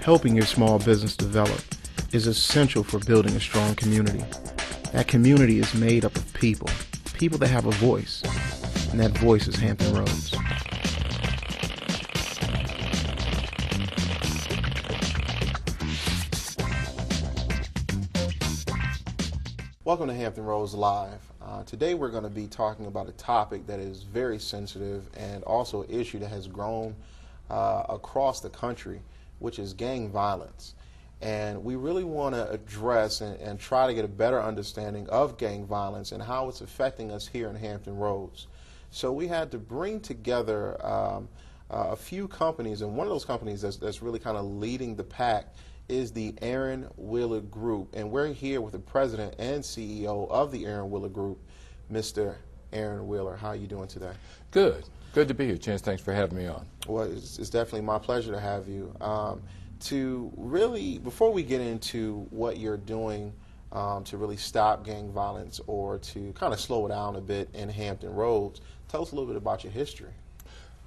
Helping your small business develop is essential for building a strong community. That community is made up of people that have a voice, and that voice is Hampton Roads. Welcome to Hampton Roads Live. Today we're going to be talking about a topic that is very sensitive and also an issue that has grown across the country, which is gang violence. And we really want to address and try to get a better understanding of gang violence and how it's affecting us here in Hampton Roads. So we had to bring together a few companies, and one of those companies that's really kind of leading the pack is the Aaron Wheeler Group. And we're here with the president and CEO of the Aaron Wheeler Group, Mr. Aaron Wheeler. How are you doing today? Good. Good to be here, Chance. Thanks for having me on. Well, it's definitely my pleasure to have you. To really, before we get into what you're doing to really stop gang violence or to kind of slow it down a bit in Hampton Roads, tell us a little bit about your history.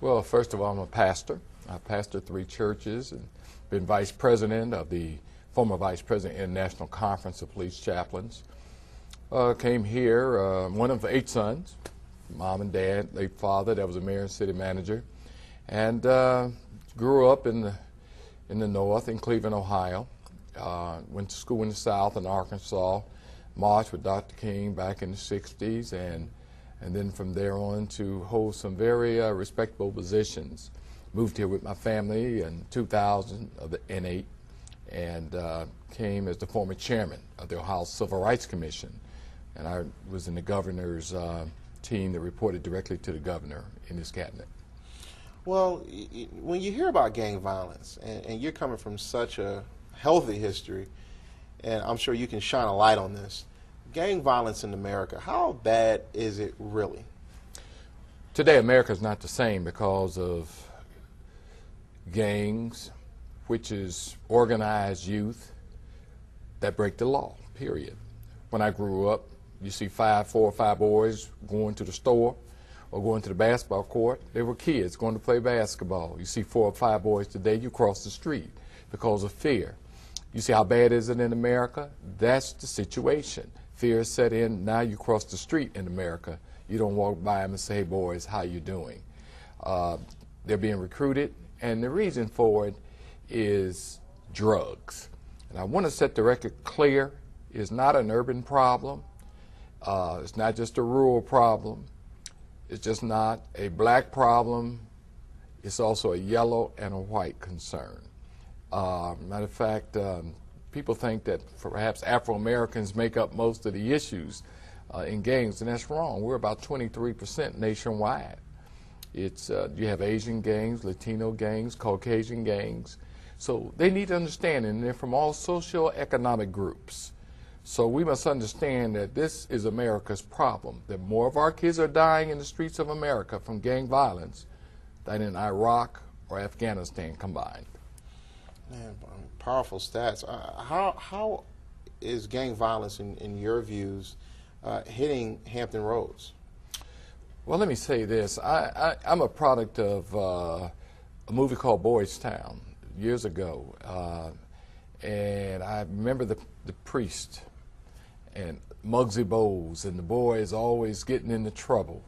Well, first of all, I'm a pastor. I pastor 3 churches and been vice president of the former vice president International Conference of Police Chaplains. Came here, one of 8 sons, mom and dad, late father that was a mayor and city manager, and grew up in the north, in Cleveland, Ohio. Went to school in the south in Arkansas, marched with Dr. King back in the 60s, and then from there on to hold some very respectable positions. Moved here with my family in 2008 and came as the former chairman of the Ohio Civil Rights Commission. And I was in the governor's team that reported directly to the governor in his cabinet. Well, when you hear about gang violence, and you're coming from such a healthy history, and I'm sure you can shine a light on this, gang violence in America, how bad is it really? Today, America is not the same because of gangs, which is organized youth that break the law, period. When I grew up, you see 4 or 5 boys going to the store or going to the basketball court. They were kids going to play basketball. You see 4 or 5 boys today, you cross the street because of fear. You see how bad is it in America? That's the situation. Fear set in, now you cross the street in America. You don't walk by them and say, hey boys, how you doing? They're being recruited, and the reason for it is drugs. And I want to set the record clear, it's not an urban problem. It's not just a rural problem. It's just not a black problem. It's also a yellow and a white concern. Matter of fact, people think that perhaps Afro-Americans make up most of the issues in gangs, and that's wrong. We're about 23% nationwide. It's you have Asian gangs, Latino gangs, Caucasian gangs. So they need to understand, and they're from all socioeconomic groups. So we must understand that this is America's problem, that more of our kids are dying in the streets of America from gang violence than in Iraq or Afghanistan combined. Man, powerful stats. How is gang violence, in your views, hitting Hampton Roads? Well, let me say this. I'm a product of a movie called Boys Town years ago, and I remember the priest and Muggsy Bogues and the boys always getting into trouble,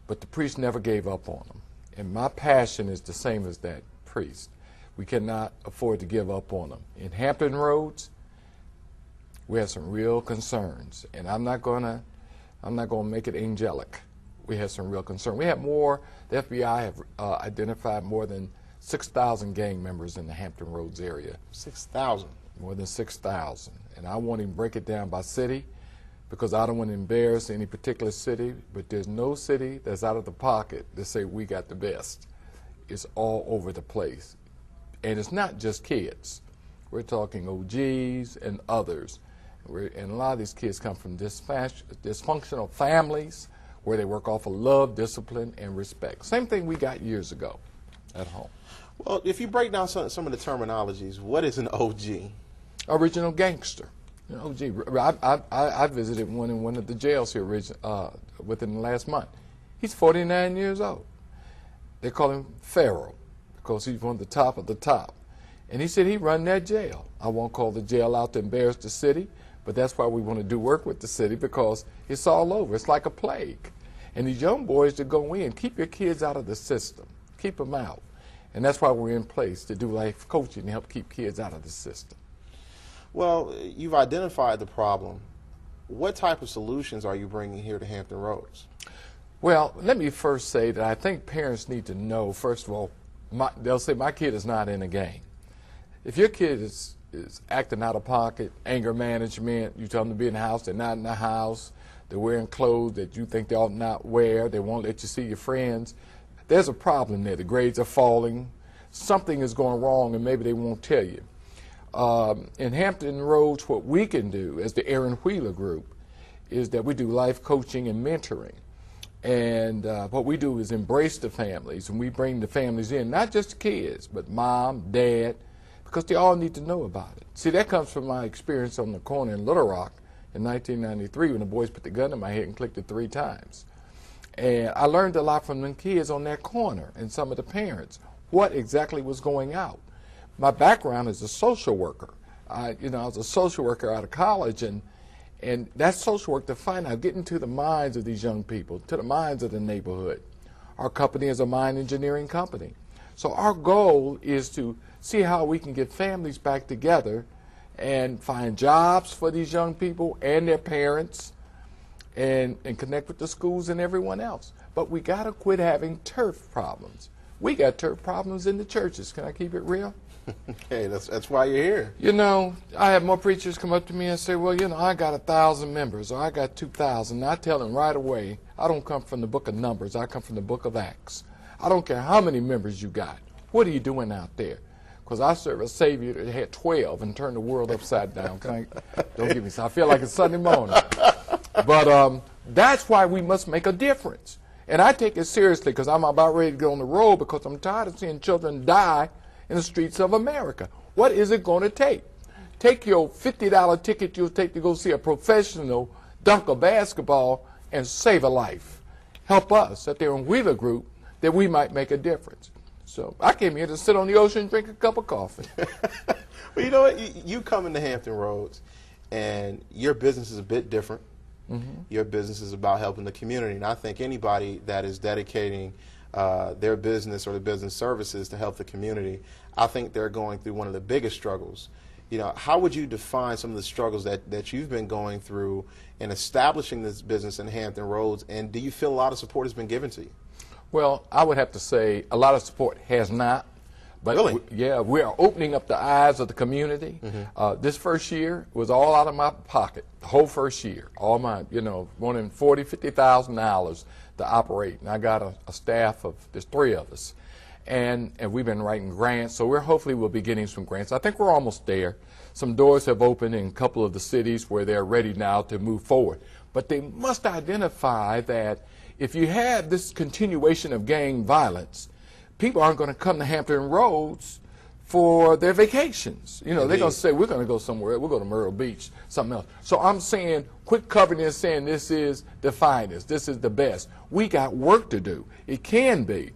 but the priest never gave up on them. And my passion is the same as that priest. We cannot afford to give up on them. In Hampton Roads, we have some real concerns, and I'm not gonna make it angelic. We have some real concern. We have more. The FBI have identified more than 6,000 gang members in the Hampton Roads area. 6,000. More than 6,000. And I won't even break it down by city because I don't want to embarrass any particular city, but there's no city that's out of the pocket to say we got the best. It's all over the place. And it's not just kids. We're talking OGs and others. And a lot of these kids come from dysfunctional families where they work off of love, discipline, and respect. Same thing we got years ago at home. Well, if you break down some of the terminologies, what is an OG? Original gangster. You know, OG. I visited one in one of the jails here within the last month. He's 49 years old. They call him Pharaoh because he's one of the top of the top. And he said he run that jail. I won't call the jail out to embarrass the city, but that's why we want to do work with the city, because it's all over. It's like a plague. And these young boys that go in, keep your kids out of the system. Keep them out. And that's why we're in place to do life coaching to help keep kids out of the system. Well, you've identified the problem. What type of solutions are you bringing here to Hampton Roads? Well, let me first say that I think parents need to know, first of all, they'll say, my kid is not in a gang. If your kid is acting out of pocket, anger management, you tell them to be in the house, they're not in the house, they're wearing clothes that you think they ought not wear, they won't let you see your friends, there's a problem there. The grades are falling, something is going wrong, and maybe they won't tell you. In Hampton Roads, what we can do as the Aaron Wheeler Group is that we do life coaching and mentoring. And what we do is embrace the families, and we bring the families in, not just the kids, but mom, dad, because they all need to know about it. See, that comes from my experience on the corner in Little Rock in 1993 when the boys put the gun in my head and clicked it 3 times. And I learned a lot from them kids on that corner and some of the parents, what exactly was going out. My background is a social worker. I was a social worker out of college, and that's social work to find out, get into the minds of these young people, to the minds of the neighborhood. Our company is a mine engineering company. So our goal is to see how we can get families back together and find jobs for these young people and their parents, and connect with the schools and everyone else. But we got to quit having turf problems. We got turf problems in the churches. Can I keep it real? Hey, that's why you're here. You know, I have more preachers come up to me and say, well, I got 1,000 members, or I got 2,000. And I tell them right away, I don't come from the book of Numbers, I come from the book of Acts. I don't care how many members you got. What are you doing out there? Because I serve a Savior that had 12 and turned the world upside down. Don't get me started. I feel like it's Sunday morning. But that's why we must make a difference. And I take it seriously because I'm about ready to get on the road, because I'm tired of seeing children die in the streets of America. What is it going to take? Take your $50 ticket you'll take to go see a professional dunk a basketball and save a life. Help us at the Aaron Wheeler Group that we might make a difference. So I came here to sit on the ocean and drink a cup of coffee. Well, you know what? You come into Hampton Roads, and your business is a bit different. Mm-hmm. Your business is about helping the community, and I think anybody that is dedicating their business or their business services to help the community, I think they're going through one of the biggest struggles. How would you define some of the struggles that you've been going through in establishing this business in Hampton Roads, and do you feel a lot of support has been given to you? Well, I would have to say a lot of support has not. But really? We are opening up the eyes of the community. Mm-hmm. This first year was all out of my pocket, the whole first year, all mine, more than $40,000, $50,000 to operate. And I got a staff of, there's 3 of us. And we've been writing grants, so hopefully we'll be getting some grants. I think we're almost there. Some doors have opened in a couple of the cities where they're ready now to move forward. But they must identify that if you have this continuation of gang violence, people aren't going to come to Hampton Roads for their vacations. They're going to say, we're going to go somewhere. We'll go to Myrtle Beach, something else. So I'm saying, quit covering this, saying this is the finest, this is the best. We got work to do. It can be,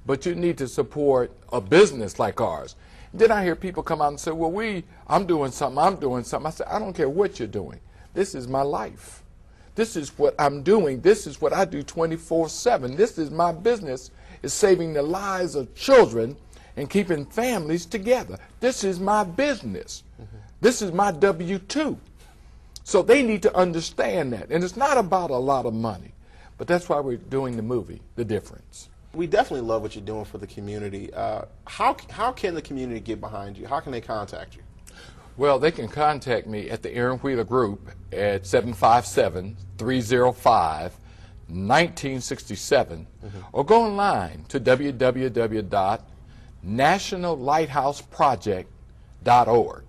but you need to support a business like ours. Then I hear people come out and say, well, I'm doing something. I say, I don't care what you're doing. This is my life. This is what I'm doing. This is what I do 24/7. This is my business, is saving the lives of children and keeping families together. This is my business. Mm-hmm. This is my W-2. So they need to understand that. And it's not about a lot of money, but that's why we're doing the movie, The Difference. We definitely love what you're doing for the community. How can the community get behind you? How can they contact you? Well, they can contact me at the Aaron Wheeler Group at 757-305-1967, or go online to www.nationallighthouseproject.org,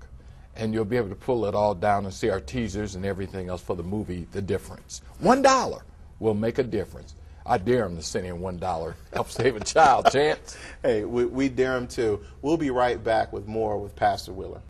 and you'll be able to pull it all down and see our teasers and everything else for the movie The Difference. $1 will make a difference. I dare them to send in $1, help save a child, Chance. Hey, we dare them too. We'll be right back with more with Pastor Wheeler.